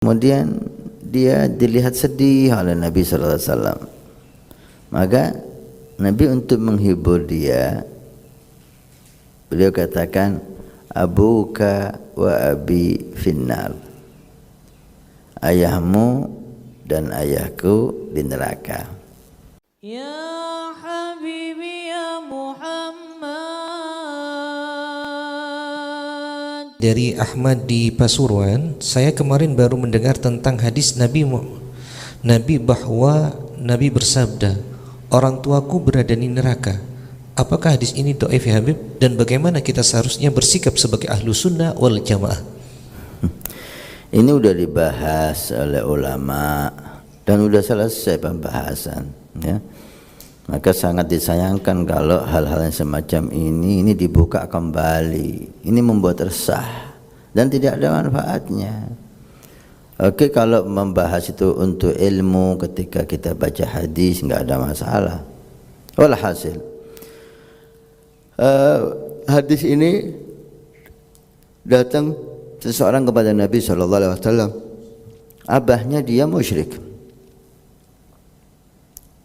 Kemudian dia dilihat sedih oleh Nabi sallallahu alaihi wasallam. Maka Nabi untuk menghibur dia, beliau katakan, abuka wa abi finnar. Ayahmu dan ayahku di neraka. Ya Habibi ya Muhammad. Dari Ahmad di Pasuruan, saya kemarin baru mendengar tentang hadis Nabi bahwa Nabi bersabda, orang tuaku berada di neraka. Apakah hadis ini dhaif ya Habib? Dan bagaimana kita seharusnya bersikap sebagai ahlu sunnah wal jamaah? Ini udah dibahas oleh ulama dan udah selesai pembahasan, ya. Maka sangat disayangkan kalau hal-hal yang semacam ini dibuka kembali. Ini membuat resah dan tidak ada manfaatnya. Oke, kalau membahas itu untuk ilmu ketika kita baca hadis nggak ada masalah. Walhasil hadis ini datang seseorang kepada Nabi SAW. Abahnya dia musyrik.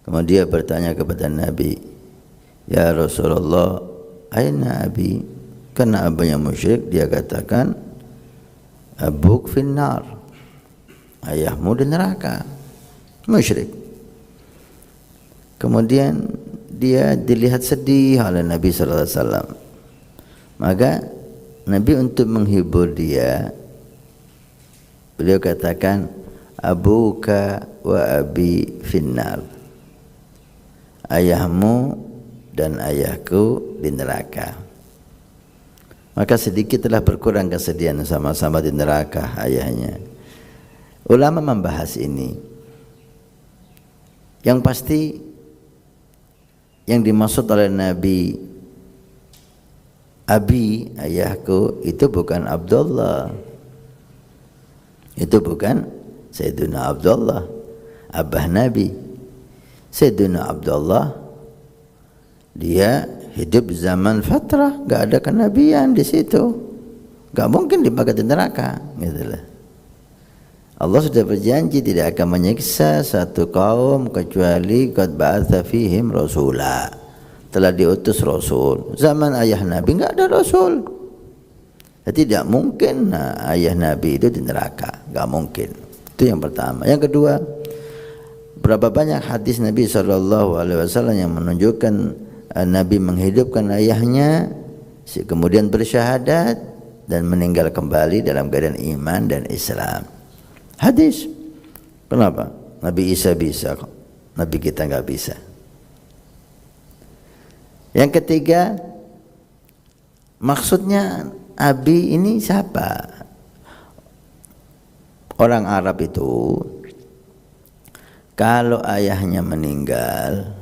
Kemudian dia bertanya kepada Nabi, ya Rasulullah, aina abi? Karena abahnya musyrik, dia katakan, abuk finnar, ayahmu di neraka, musyrik. Kemudian dia dilihat sedih oleh Nabi sallallahu alaihi wasallam. Maka Nabi untuk menghibur dia, beliau katakan, abuka wa abi finnar. Ayahmu dan ayahku di neraka. Maka sedikit telah berkurang kesedihan, sama-sama di neraka ayahnya. Ulama membahas ini. Yang pasti yang dimaksud oleh Nabi abi, ayahku, itu bukan Abdullah. Itu bukan Sayyidina Abdullah, abah Nabi. Sayyidina Abdullah dia hidup zaman fatrah, enggak ada kenabian di situ. Enggak mungkin dibakar di neraka, gitulah. Allah sudah berjanji tidak akan menyiksa satu kaum kecuali qad ba'atsa fihim rasula. Telah diutus rasul. Zaman ayah Nabi enggak ada rasul. Jadi tidak mungkin ayah Nabi itu di neraka, enggak mungkin. Itu yang pertama. Yang kedua, berapa banyak hadis Nabi SAW yang menunjukkan Nabi menghidupkan ayahnya, kemudian bersyahadat dan meninggal kembali dalam keadaan iman dan Islam. Hadis. Kenapa? Nabi Isa bisa kok, Nabi kita nggak bisa. Yang ketiga, maksudnya abi ini siapa? Orang Arab itu kalau ayahnya meninggal,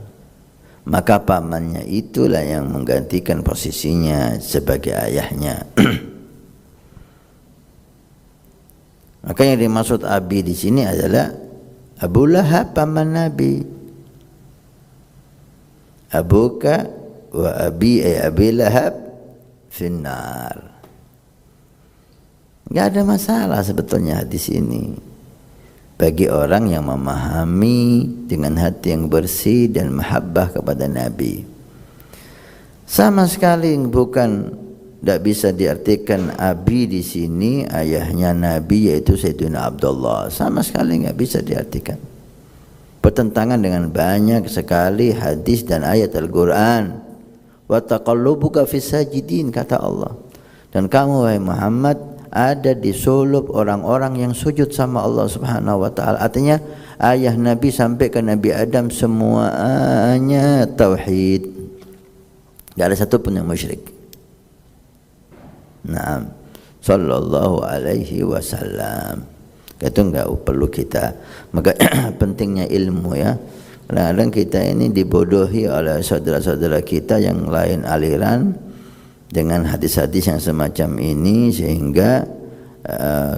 maka pamannya itulah yang menggantikan posisinya sebagai ayahnya. Maka yang dimaksud abi di sini adalah Abu Lahab, paman Nabi. Abuka wa abi Abi Lahab finnar. Enggak ada masalah sebetulnya hadis ini bagi orang yang memahami dengan hati yang bersih dan mahabbah kepada Nabi. Sama sekali bukan, tidak bisa diartikan abi di sini ayahnya Nabi yaitu Sayyidina Abdullah. Sama sekali nggak bisa diartikan. Bertentangan dengan banyak sekali hadis dan ayat Al-Quran. Wa taqallubuka fis sajidin, kata Allah. Dan kamu wahai Muhammad ada di sulub orang-orang yang sujud sama Allah Subhanahu wa taala. Artinya ayah Nabi sampai ke Nabi Adam semuanya tauhid. Enggak ada satu pun yang musyrik. Naam, sallallahu alaihi wasallam. Itu enggak perlu kita. Maka pentingnya ilmu, ya. Kadang-kadang kita ini dibodohi oleh saudara-saudara kita yang lain aliran dengan hadis-hadis yang semacam ini, sehingga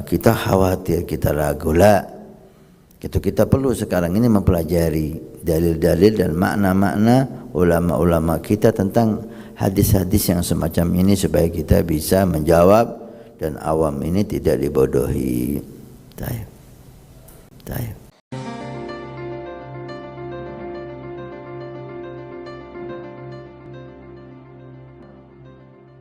kita khawatir, kita ragu lah. Itu kita perlu sekarang ini mempelajari dalil-dalil dan makna-makna ulama-ulama kita tentang hadis-hadis yang semacam ini supaya kita bisa menjawab dan awam ini tidak dibodohi. Taib.